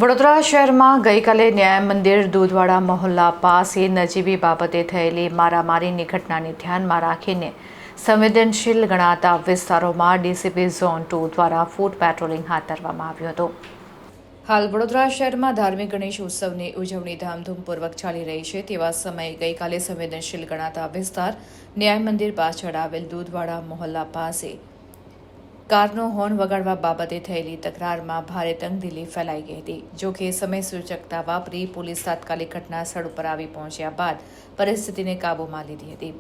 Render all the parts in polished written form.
વડોદરા શહેરમાં ગઈકાલે ન્યાય મંદિર દૂધવાડા મહોલ્લા પાસે નજીવી બાબતે થયેલી મારામારીની ઘટનાને ધ્યાનમાં રાખીને સંવેદનશીલ ગણાતા વિસ્તારોમાં ડીસીપી ઝોન 2 દ્વારા ફૂટ પેટ્રોલિંગ હાથ ધરવામાં આવ્યું હતું। હાલ વડોદરા શહેરમાં ધાર્મિક ગણેશ ઉત્સવની ઉજવણી ધામધૂમપૂર્વક ચાલી રહી છે। તેવા સમયે ગઈકાલે સંવેદનશીલ ગણાતા વિસ્તાર ન્યાય મંદિર પાછળ આવેલ દૂધવાડા મહોલ્લા પાસે કારનો હોર્ન વગાડવા બાબતે થયેલી તકરારમાં ભારે તંગદિલી ફેલાઈ ગઈ હતી। જો કે સમય સૂચકતા વાપરી પોલીસ તાત્કાલિક ઘટના સ્થળ ઉપર આવી પહોંચ્યા બાદ પરિસ્થિતિને કાબૂમાં લીધી હતી।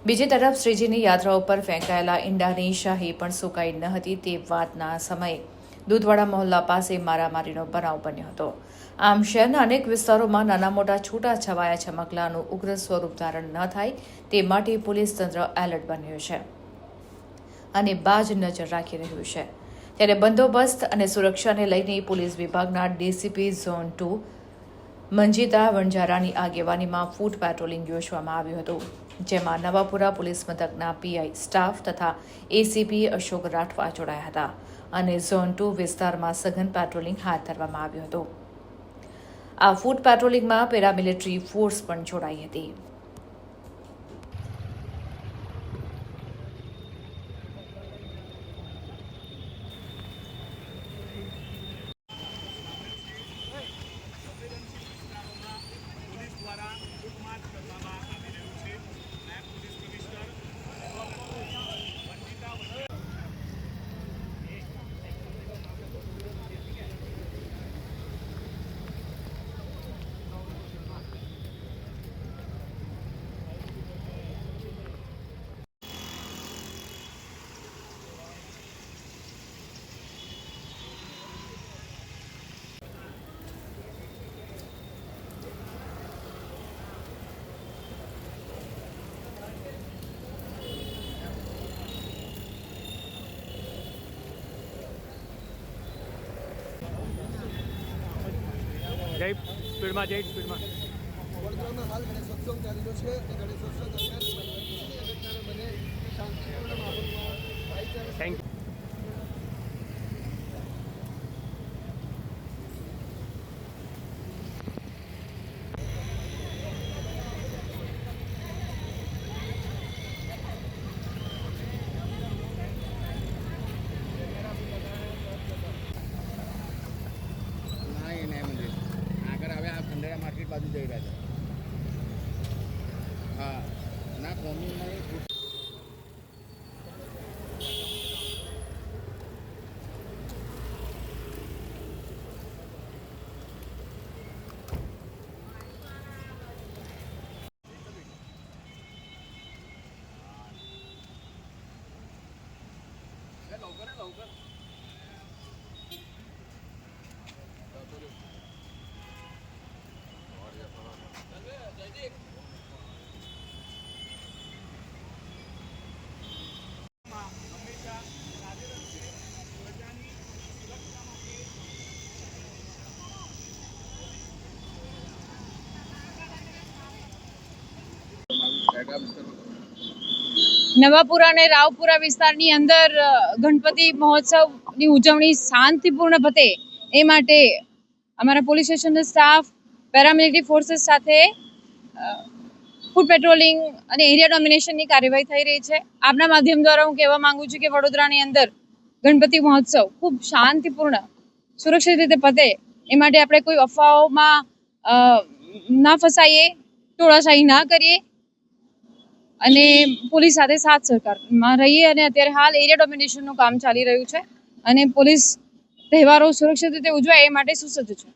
બીજી તરફ શ્રીજીની યાત્રા ઉપર ફેંકાયેલા ઈંડાની શાહી પણ સુકાઈ ન હતી। તે વાતના સમયે દૂધવાડા મહોલ્લા પાસે મારામારીનો બનાવ બન્યો હતો। આમ શહેરના અનેક વિસ્તારોમાં નાના મોટા છૂટાછવાયા ચમકલાનું ઉગ્ર સ્વરૂપ ધારણ ન થાય તે માટે પોલીસ તંત્ર એલર્ટ બન્યું છે અને બાજ નજર રાખી રહ્યું છે। ત્યારે બંદોબસ્ત અને સુરક્ષાને લઈને પોલીસ વિભાગના ડીસીપી ઝોન 2 મંજીતા વણજારાની આગેવાનીમાં ફૂટ પેટ્રોલિંગ યોજવામાં આવ્યું હતું, જેમાં નવાપુરા પોલીસ મથકના પીઆઈ સ્ટાફ તથા એસીપી અશોક રાઠવા જોડાયા હતા અને ઝોન 2 વિસ્તારમાં સઘન પેટ્રોલિંગ હાથ ધરવામાં આવ્યું હતું। આ ફૂટ પેટ્રોલિંગમાં પેરામિલિટરી ફોર્સ પણ જોડાઈ હતી। જય સ્પીડમાં વડોદરામાં હાલ ગણેશોત્સવ ચાલી રહ્યો છે અને ગણેશોત્સવ દરમિયાન બને શાંતિપૂર્ણ માહોલમાં ભાઈચારા થેન્ક યુ। मार्केट बाजू जई रहा है। हाँ ना कोमी में નવાપુરા અને રાવપુરા વિસ્તારની અંદર ગણપતિ મહોત્સવની ઉજવણી શાંતિપૂર્ણ પતે એ માટે અમારા પોલીસ સ્ટેશનનો સ્ટાફ પેરામિલિટરી ફોર્સીસ સાથે ફૂટ પેટ્રોલિંગ અને એરિયા ડોમિનેશનની કાર્યવાહી થઈ રહી છે। આપના માધ્યમ દ્વારા હું કહેવા માંગુ છું કે વડોદરાની અંદર ગણપતિ મહોત્સવ ખૂબ શાંતિપૂર્ણ સુરક્ષિત રીતે પતે એ માટે આપણે કોઈ અફવાઓમાં ના ફસાઈએ, ટોળાશાહી ના કરીએ અને પોલીસ સાથે સાથ સહકારમાં રહીએ। અને અત્યારે હાલ એરિયા ડોમિનેશનનું કામ ચાલી રહ્યું છે અને પોલીસ તહેવારો સુરક્ષિત રીતે ઉજવાય એ માટે સુસજ્જ છે।